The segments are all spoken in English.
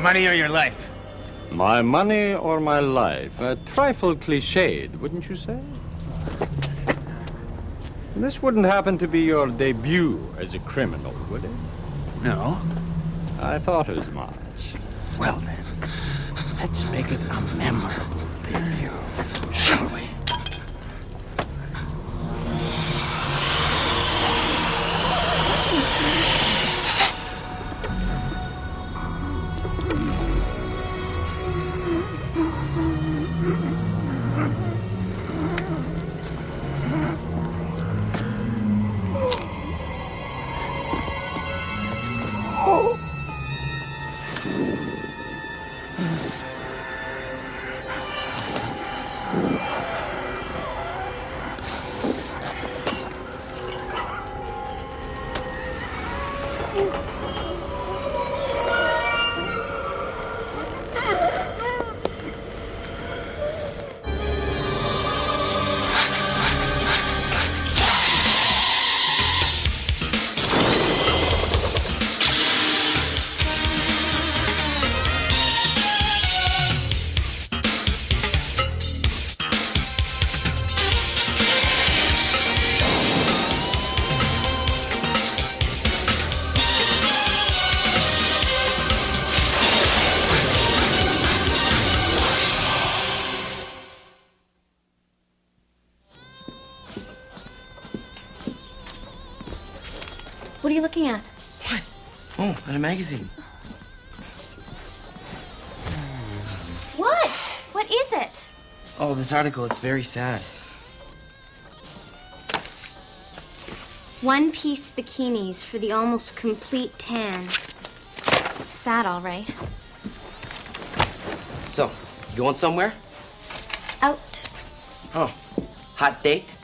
money or your life? My money or my life? A trifle cliched, wouldn't you say? This wouldn't happen to be your debut as a criminal, would it? No. I thought as much. Well then, let's make it a memorable debut, shall we? What are you looking at? What? Oh, at a magazine. What? What is it? Oh, this article, it's very sad. One-piece bikinis for the almost complete tan. It's sad, all right. So, you going somewhere? Out. Oh, hot date?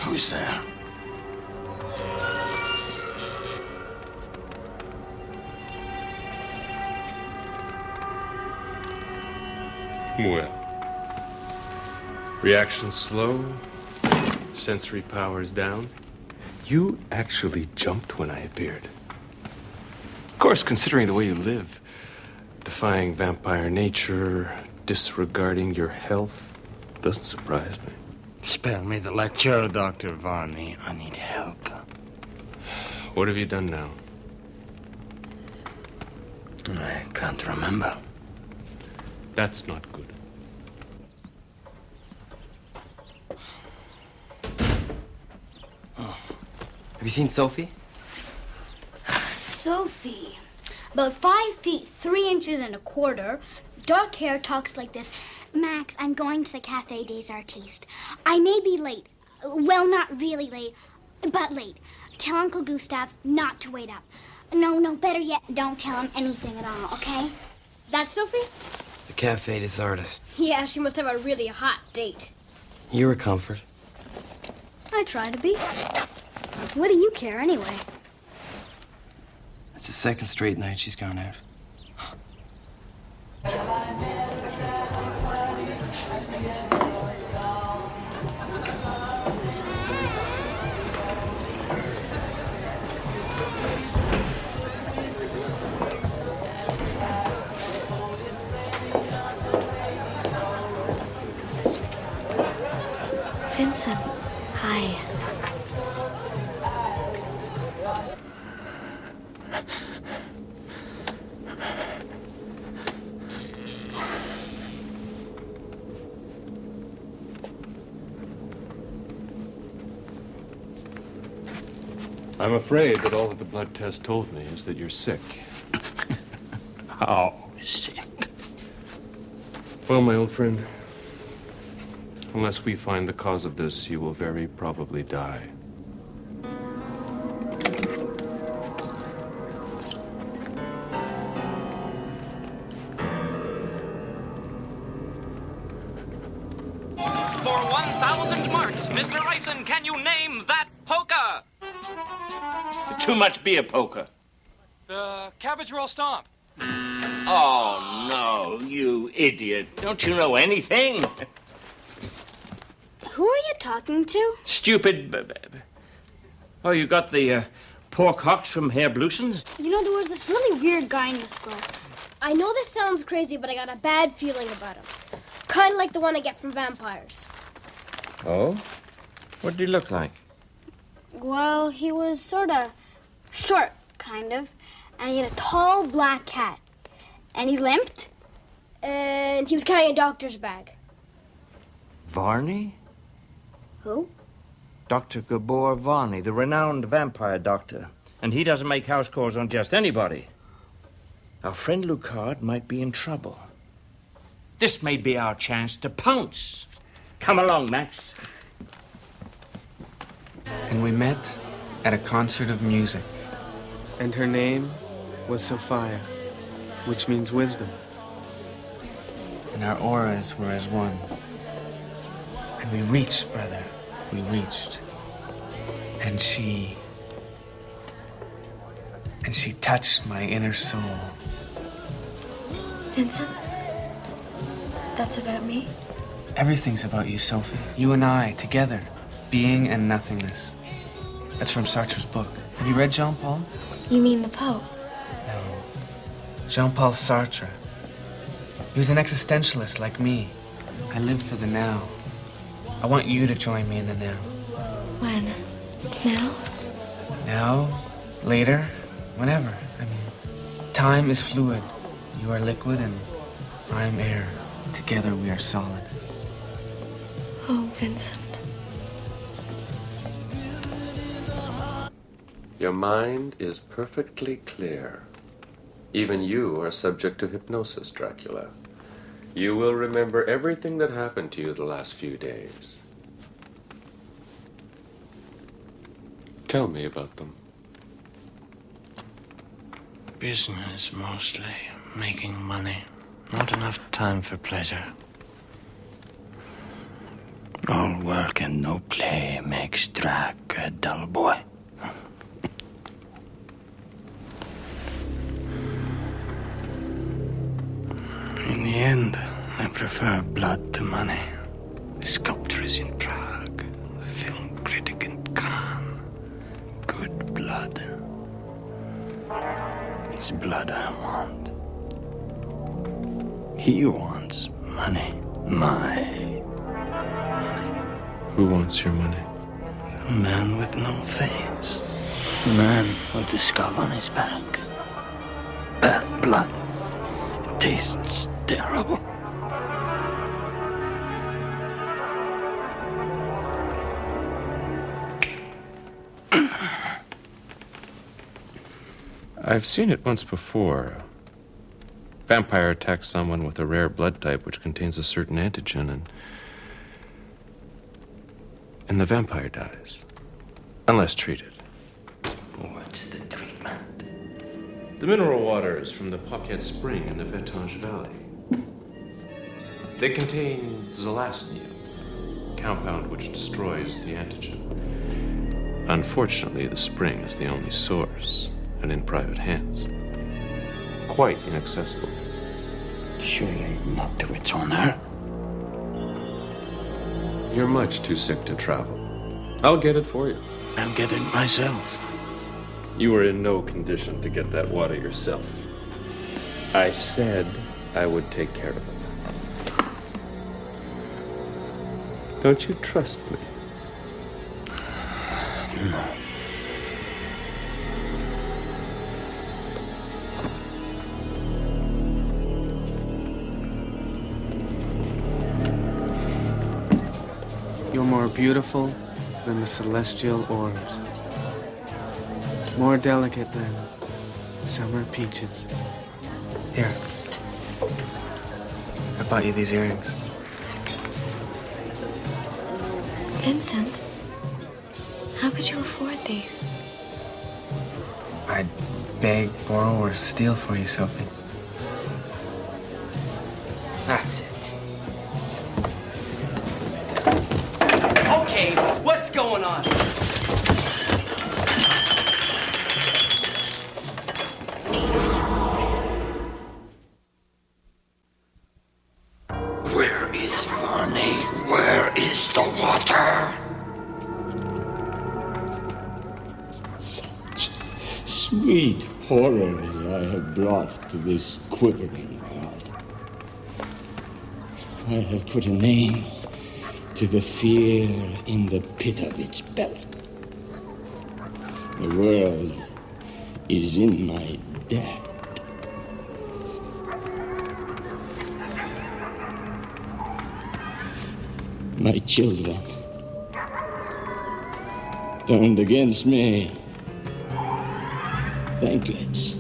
Who's there? Well, reaction slow, sensory powers down. You actually jumped when I appeared. Of course, considering the way you live, defying vampire nature, disregarding your health, doesn't surprise me. Spare me the lecture, Dr. Varney. I need help. What have you done now? I can't remember. That's not good. Have you seen Sophie? Sophie. About 5 feet, 3 inches and a quarter. Dark hair, talks like this. Max, I'm going to the Café des Artistes. I may be late. Well, not really late, but late. Tell Uncle Gustav not to wait up. No, better yet, don't tell him anything at all, okay? That's Sophie? The Café des Artistes. Yeah, she must have a really hot date. You're a comfort. I try to be. What do you care, anyway? It's the second straight night she's gone out. Vincent. Hi. I'm afraid that all that the blood test told me is that you're sick. How sick? Well, my old friend, unless we find the cause of this, you will very probably die. For 1,000 marks, Mr. Wrightson, can you name that poker? Too much beer poker. The cabbage roll stomp. Oh, no, you idiot. Don't you know anything? Who are you talking to? Stupid. Oh, you got the pork hocks from Herr Blussen's? You know, there was this really weird guy in the school. I know this sounds crazy, but I got a bad feeling about him. Kind of like the one I get from vampires. Oh? What did he look like? Well, he was sort of short, kind of, and he had a tall black cat. And he limped. And he was carrying a doctor's bag. Varney? Who? Dr. Gabor Varney, the renowned vampire doctor. And he doesn't make house calls on just anybody. Our friend Lucard might be in trouble. This may be our chance to pounce. Come along, Max. And we met at a concert of music. And her name was Sophia, which means wisdom. And our auras were as one. And we reached, brother. We reached. And she touched my inner soul. Vincent? That's about me? Everything's about you, Sophie. You and I, together. Being and nothingness. That's from Sartre's book. Have you read Jean-Paul? You mean the Pope? No. Jean-Paul Sartre. He was an existentialist like me. I live for the now. I want you to join me in the now. When? Now? Now? Later? Whenever. I mean, time is fluid. You are liquid and I'm air. Together we are solid. Oh, Vincent. Your mind is perfectly clear. Even you are subject to hypnosis, Dracula. You will remember everything that happened to you the last few days. Tell me about them. Business, mostly. Making money. Not enough time for pleasure. All work and no play makes Drac a dull boy. In the end, I prefer blood to money. The sculptor is in Prague. The film critic in Cannes. Good blood. It's blood I want. He wants money. My money. Who wants your money? A man with no face. A man with the skull on his back. Bad blood. It tastes terrible. I've seen it once before. Vampire attacks someone with a rare blood type which contains a certain antigen, and the vampire dies. Unless treated. What's the treatment? The mineral waters from the Pocket Spring in the Vetange Valley. They contain zelastnium, a compound which destroys the antigen. Unfortunately, the spring is the only source, and in private hands. Quite inaccessible. Surely not to its owner. You're much too sick to travel. I'll get it for you. I'll get it myself. You were in no condition to get that water yourself. I said I would take care of it. Don't you trust me? No. You're more beautiful than the celestial orbs. More delicate than summer peaches. Here. I bought you these earrings. Vincent, how could you afford these? I'd beg, borrow, or steal for you, Sophie. That's it. Okay, going on? Where is Varney? Where is the water? Such sweet horrors I have brought to this quivering heart. I have put a name to the fear in the pit of its belly. The world is in my debt. My children turned against me, thankless.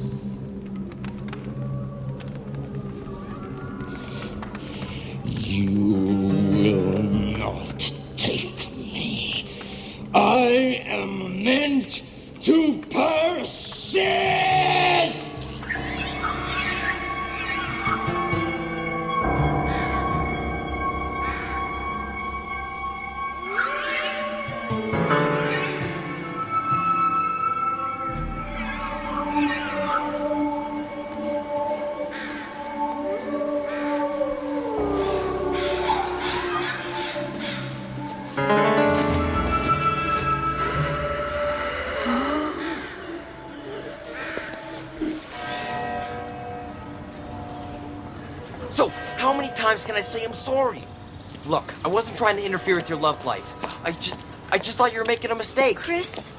You will not take me. I am meant to persist! So, how many times can I say I'm sorry? Look, I wasn't trying to interfere with your love life. I just thought you were making a mistake. Chris,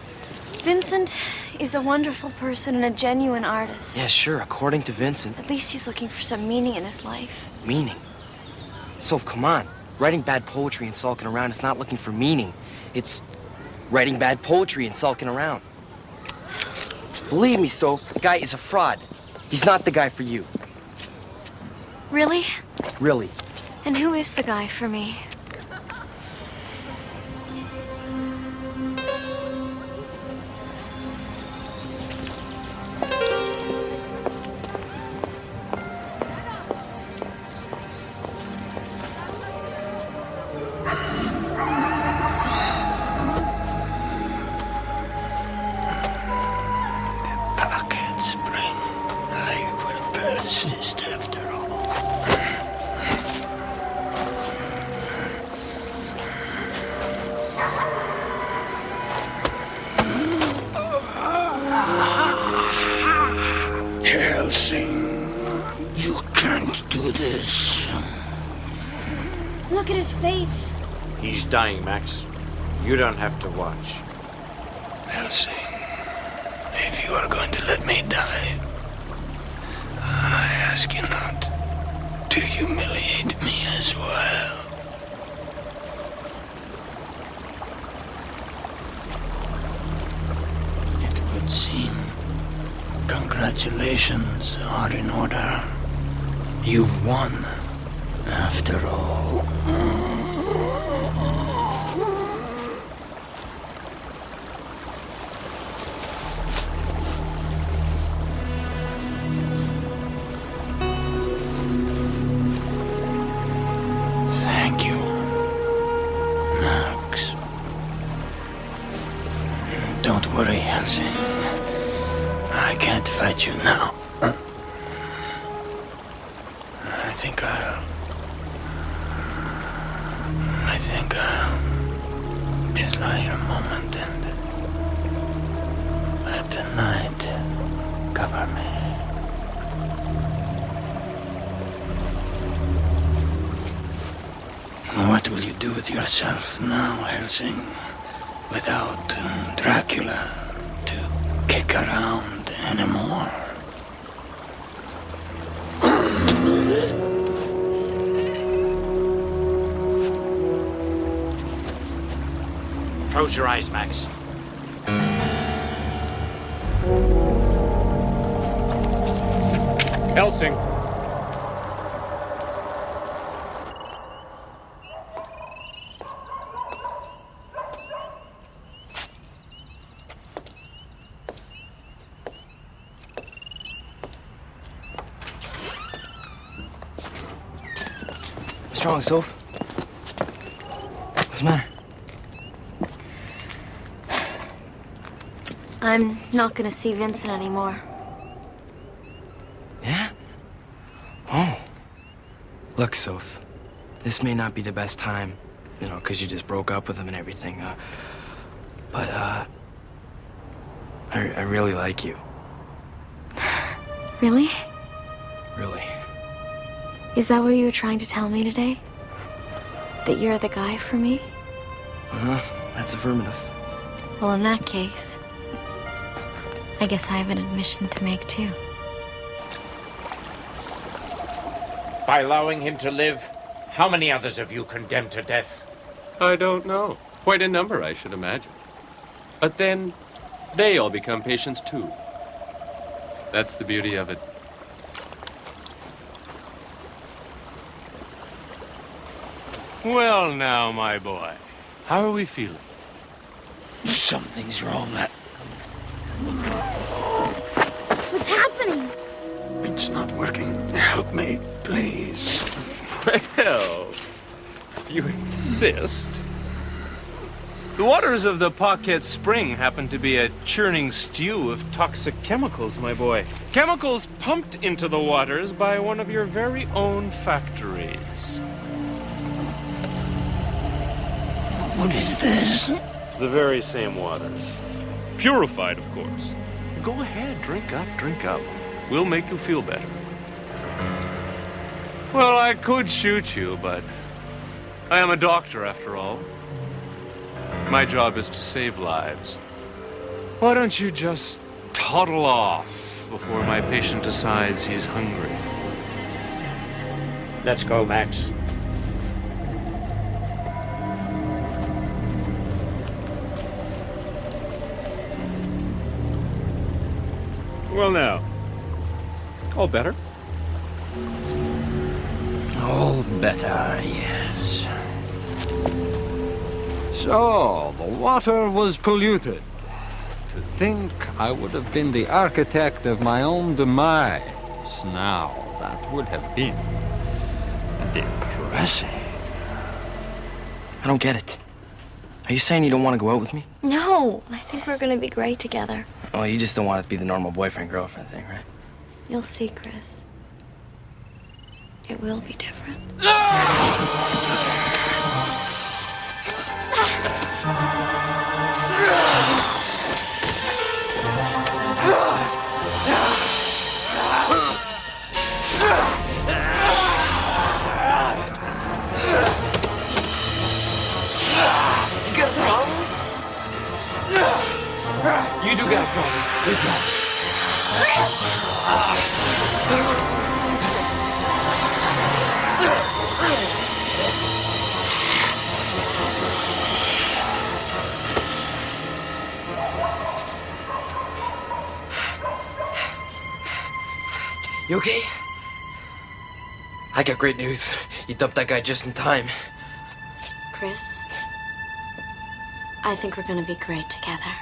Vincent is a wonderful person and a genuine artist. Yeah, sure, according to Vincent. At least he's looking for some meaning in his life. Meaning? Soph, come on. Writing bad poetry and sulking around is not looking for meaning. It's writing bad poetry and sulking around. Believe me, Soph, the guy is a fraud. He's not the guy for you. Really? Really. And who is the guy for me? Pocket spring. I will persist after all. Helsing, you can't do this. Look at his face. He's dying, Max. You don't have to watch. Helsing, if you are going to let me die, I ask you not to humiliate me as well. It would seem congratulations are in order. You've won, after all. Thank you, Max. Don't worry, Helsing. I can't fight you now. I think I'll just lie here a moment and let the night cover me. What will you do with yourself now, Helsing, without Dracula to kick around anymore? Close your eyes, Max. Helsing. What's wrong, Soph? What's the matter? I'm not gonna see Vincent anymore. Yeah? Oh. Look, Soph, this may not be the best time, you know, because you just broke up with him and everything, but I really like you. Really? Really. Is that what you were trying to tell me today? That you're the guy for me? That's affirmative. Well, in that case, I guess I have an admission to make, too. By allowing him to live, how many others have you condemned to death? I don't know. Quite a number, I should imagine. But then, they all become patients, too. That's the beauty of it. Well, now, my boy, how are we feeling? Something's wrong. What's happening? It's not working. Help me, please. Well, you insist. The waters of the Paquette Spring happen to be a churning stew of toxic chemicals, my boy. Chemicals pumped into the waters by one of your very own factories. What is this? The very same waters. Purified, of course. Go ahead, drink up, drink up. We'll make you feel better. Well, I could shoot you, but I am a doctor after all. My job is to save lives. Why don't you just toddle off before my patient decides he's hungry? Let's go, Max. Well, now, all better? All better, yes. So, the water was polluted. To think I would have been the architect of my own demise. Now, that would have been depressing. I don't get it. Are you saying you don't want to go out with me? No, I think we're gonna be great together. Oh, you just don't want it to be the normal boyfriend-girlfriend thing, right? You'll see, Chris. It will be different. You do got a problem. You okay? I got great news. You dumped that guy just in time. Chris, I think we're gonna be great together.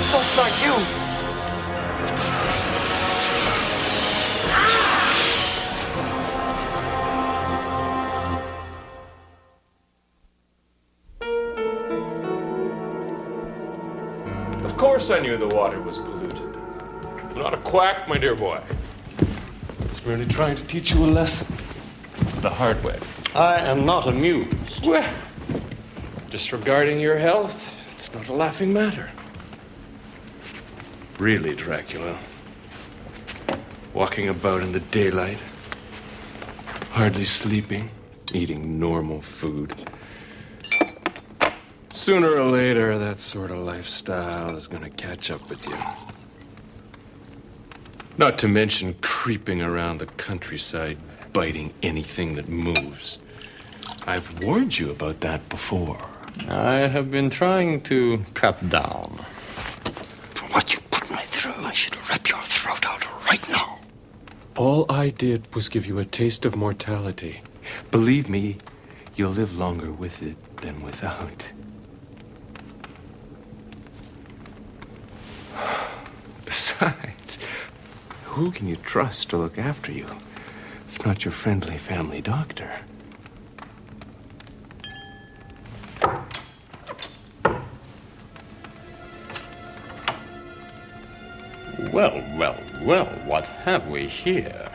So it's not you. Of course I knew the water was polluted. I'm not a quack, my dear boy. I was merely trying to teach you a lesson. The hard way. I am not amused. Well, disregarding your health, it's not a laughing matter. Really, Dracula. Walking about in the daylight, hardly sleeping, eating normal food. Sooner or later, that sort of lifestyle is gonna catch up with you. Not to mention creeping around the countryside, biting anything that moves. I've warned you about that before. I have been trying to cut down. For what you put me through, I should rip your throat out right now. All I did was give you a taste of mortality. Believe me, you'll live longer with it than without. Besides, who can you trust to look after you, if not your friendly family doctor? Well, well, well, what have we here?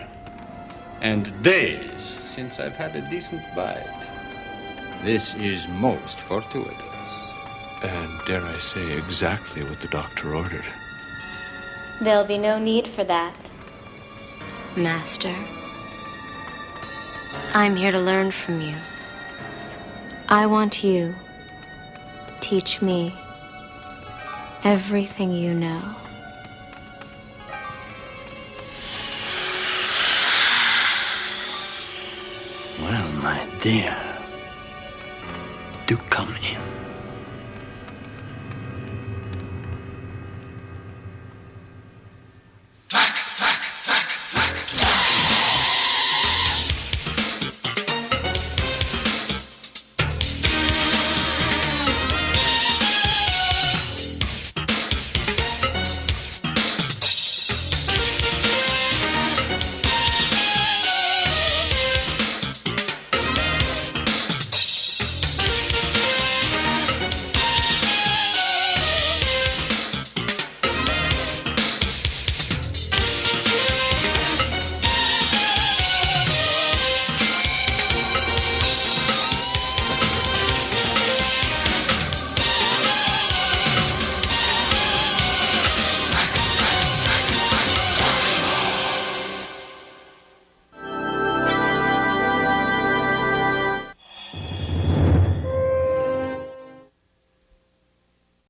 And days since I've had a decent bite. This is most fortuitous. And dare I say, exactly what the doctor ordered. There'll be no need for that, Master. I'm here to learn from you. I want you to teach me everything you know. Well, my dear, do come